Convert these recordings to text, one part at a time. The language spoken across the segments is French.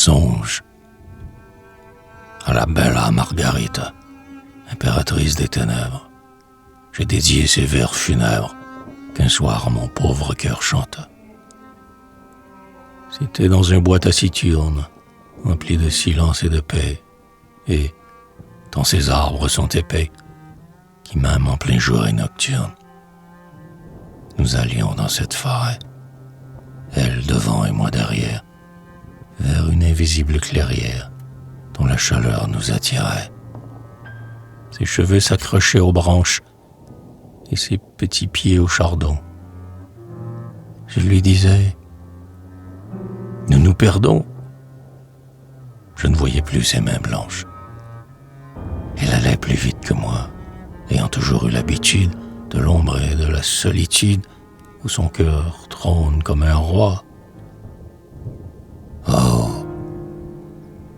songe à la bella Margarita, impératrice des ténèbres. J'ai dédié ces vers funèbres qu'un soir mon pauvre cœur chanta. C'était dans un bois taciturne, rempli de silence et de paix, et, tant ces arbres sont épais, qui même en plein jour et nocturne, nous allions dans cette forêt, elle devant et moi derrière, vers une invisible clairière dont la chaleur nous attirait. Ses cheveux s'accrochaient aux branches et ses petits pieds au chardon. Je lui disais, nous nous perdons. Je ne voyais plus ses mains blanches. Elle allait plus vite que moi, ayant toujours eu l'habitude de l'ombre et de la solitude où son cœur trône comme un roi. Oh,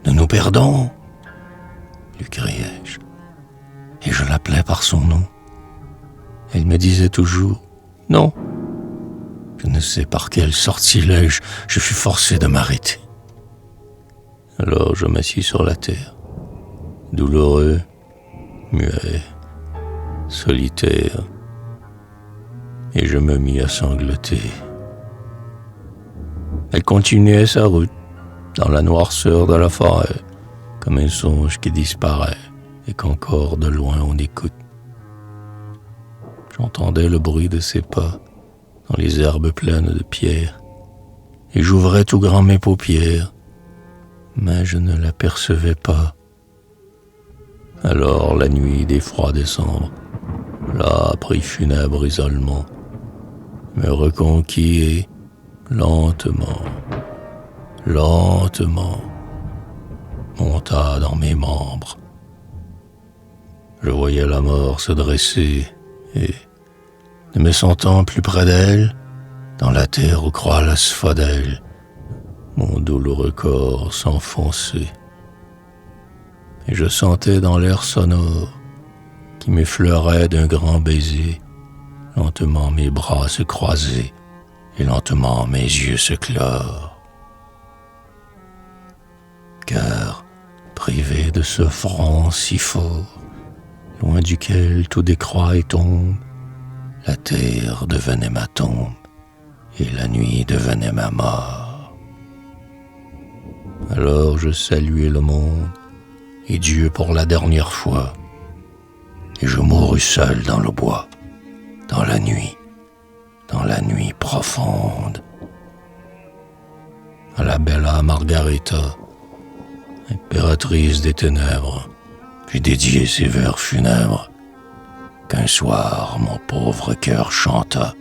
nous nous perdons, lui criai-je, et je l'appelais par son nom. Elle me disait toujours non. Je ne sais par quel sortilège je fus forcé de m'arrêter. Alors je m'assis sur la terre, douloureux, muet, solitaire, et je me mis à sangloter. Elle continuait sa route dans la noirceur de la forêt, comme un songe qui disparaît et qu'encore de loin on écoute. J'entendais le bruit de ses pas dans les herbes pleines de pierres, et j'ouvrais tout grand mes paupières, mais je ne l'apercevais pas. Alors la nuit des froids décembre, l'âpre et funèbre isolement, me reconquit et, lentement, monta dans mes membres. Je voyais la mort se dresser et, ne me sentant plus près d'elle, dans la terre où croît l'asphodèle, mon douloureux corps s'enfonçait. Et je sentais dans l'air sonore, qui m'effleurait d'un grand baiser, lentement mes bras se croiser et lentement mes yeux se clore. Car, privé de ce front si fort, loin duquel tout décroît et tombe, la terre devenait ma tombe et la nuit devenait ma mort. Alors je saluai le monde et Dieu pour la dernière fois, et je mourus seul dans le bois, dans la nuit profonde. À la bella Margarita, impératrice des ténèbres, j'ai dédié ces vers funèbres qu'un soir mon pauvre cœur chanta.